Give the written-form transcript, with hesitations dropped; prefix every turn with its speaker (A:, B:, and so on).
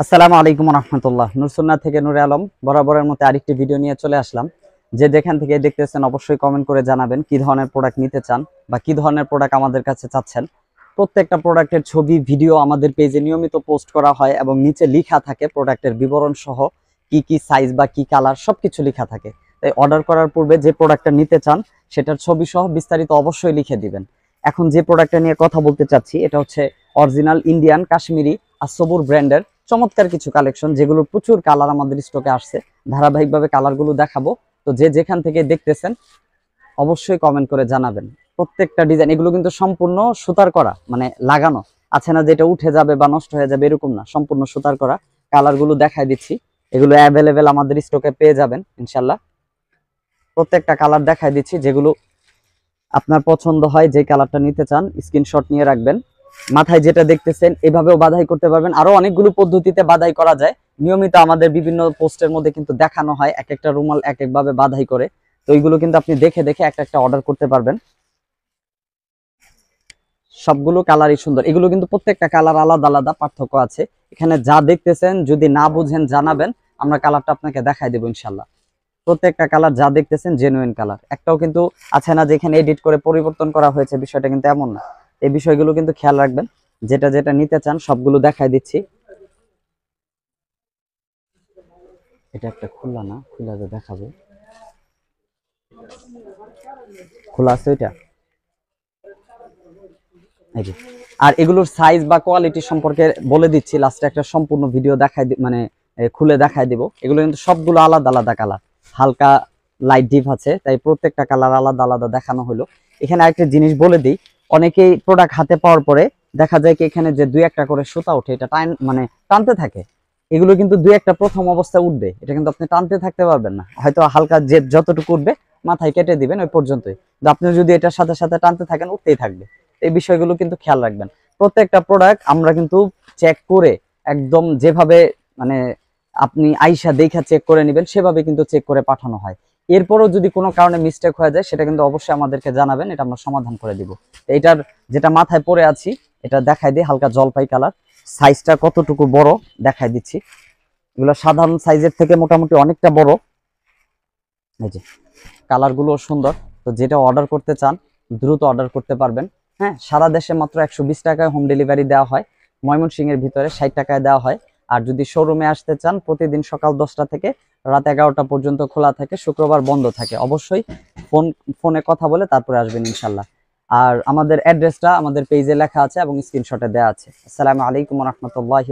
A: আসসালামু আলাইকুম রহমতুল্লাহ। নুরসুন্নাহ থেকে নূরে আলম বরাবরের মতো আরেকটি ভিডিও নিয়ে চলে আসলাম। যে যেখান থেকে দেখতেছেন অবশ্যই কমেন্ট করে জানাবেন কি ধরনের প্রোডাক্ট নিতে চান বা কি ধরনের প্রোডাক্ট আমাদের কাছে চাচ্ছেন। প্রত্যেকটা প্রোডাক্টের ছবি ভিডিও আমাদের পেজে নিয়মিত পোস্ট করা হয় এবং নিচে লেখা থাকে প্রোডাক্টের বিবরণ সহ কি কি সাইজ বা কি কালার সবকিছু লেখা থাকে। তাই অর্ডার করার পূর্বে যে প্রোডাক্টটা নিতে চান সেটার ছবি সহ বিস্তারিত অবশ্যই লিখে দিবেন। এখন যে প্রোডাক্টটা নিয়ে কথা বলতে চাচ্ছি এটা হচ্ছে অরিজিনাল ইন্ডিয়ান কাশ্মীরি আসবুর ব্র্যান্ডের চমৎকার কিছু কালেকশন, যেগুলো প্রচুর কালার আমাদের স্টকে আসছে। ধারাবাহিকভাবে কালারগুলো দেখাবো। তো যে যেখান থেকে দেখতেছেন অবশ্যই কমেন্ট করে জানাবেন। প্রত্যেকটা ডিজাইন এগুলো কিন্তু সম্পূর্ণ সুতার করা, মানে লাগানো আছে না যেটা উঠে যাবে বা নষ্ট হয়ে যাবে এরকম না, সম্পূর্ণ সুতার করা। কালারগুলো দেখাই দিচ্ছি, এগুলো অ্যাভেলেবেল আমাদের স্টকে পেয়ে যাবেন ইনশাল্লাহ। প্রত্যেকটা কালার দেখাই দিচ্ছি, যেগুলো আপনার পছন্দ হয় যে কালারটা নিতে চান স্ক্রিনশট নিয়ে রাখবেন। মাথায় যেটা দেখতেছেন এভাবেও বাধাই করতে পারবেন, আরো অনেকগুলো পদ্ধতিতে বাধাই করা যায়। নিয়মিত আমাদের বিভিন্ন পোস্টের মধ্যে কিন্তু দেখানো হয় এক একটা রুমাল এক একভাবে বাধাই করে। তো এইগুলো কিন্তু আপনি দেখে দেখে একটা একটা অর্ডার করতে পারবেন। সবগুলো কালারই সুন্দর, এগুলো কিন্তু প্রত্যেকটা কালার আলাদা আলাদা পার্থক্য আছে। এখানে যা দেখতেছেন যদি না বুঝেন জানাবেন, আমরা কালারটা আপনাকে দেখাই দেবো ইনশাল্লাহ। প্রত্যেকটা কালার যা দেখতেছেন জেনুইন কালার, একটাও কিন্তু আছে না যেখানে এডিট করে পরিবর্তন করা হয়েছে, বিষয়টা কিন্তু এমন না। এই বিষয়গুলো কিন্তু খেয়াল রাখবেন। যেটা যেটা নিতে চান সবগুলো দেখাই দিচ্ছি। এটা একটা খোলা না, খোলা দেখাবো, খোলা আছে ওইটা। এই যে, আর এগুলোর সাইজ বা কোয়ালিটি সম্পর্কে বলে দিচ্ছি লাস্টে, একটা সম্পূর্ণ ভিডিও দেখাই মানে খুলে দেখাই দিব। এগুলো কিন্তু সবগুলো আলাদা আলাদা কালার, হালকা লাইট ডিপ আছে, তাই প্রত্যেকটা কালার আলাদা আলাদা দেখানো হলো। এখানে একটা জিনিস বলে দিই, অনেকেই প্রোডাক্ট হাতে পাওয়ার পরে দেখা যায় কি এখানে যে দুই একটা করে সুতা ওঠে, এটা মানে টানতে থাকে। এগুলো কিন্তু দুই একটা প্রথম অবস্থায় উঠবে, এটা কিন্তু আপনি টানতে থাকতে পারবেন না, হয়তো হালকা যে যতটুকু উঠবে মাথায় কেটে দিবেন ওই পর্যন্তই। আপনি যদি এটার সাথে সাথে টানতে থাকেন উঠতেই থাকবে। এই বিষয়গুলো কিন্তু খেয়াল রাখবেন। প্রত্যেকটা প্রোডাক্ট আমরা কিন্তু চেক করে একদম যেভাবে মানে আপনি আইসা দেখা চেক করে নেবেন সেভাবে কিন্তু চেক করে পাঠানো হয়। এরপরও যদি কোনো কারণে মিস্টেক হয়ে যায় সেটা কিন্তু অবশ্যই আমাদেরকে জানাবেন, এটা আমরা সমাধান করে দিব। এইটার যেটা মাথায় পরে আছি এটা দেখাই দিই, হালকা জলপাই কালার। সাইজটা কতটুকু বড় দেখাই দিচ্ছি, এগুলো সাধারণ সাইজের থেকে মোটামুটি অনেকটা বড়। এই যে কালারগুলো সুন্দর। তো যেটা অর্ডার করতে চান দ্রুত অর্ডার করতে পারবেন। হ্যাঁ, সারা দেশে মাত্র 120 টাকায় হোম ডেলিভারি দেওয়া হয়। ময়মনসিংহের ভিতরে 60 টাকায় দেওয়া হয়। আর যদি শোরুমে আসতে চান প্রতিদিন সকাল 10টা থেকে রাত 11টা পর্যন্ত খোলা থাকে, শুক্রবার বন্ধ থাকে। অবশ্যই ফোনে কথা বলে তারপরে আসবেন ইনশাল্লাহ। আর আমাদের অ্যাড্রেসটা আমাদের পেজে লেখা আছে এবং স্ক্রিনশটে দেওয়া আছে। আসসালামু আলাইকুম রহমতুল্লাহ।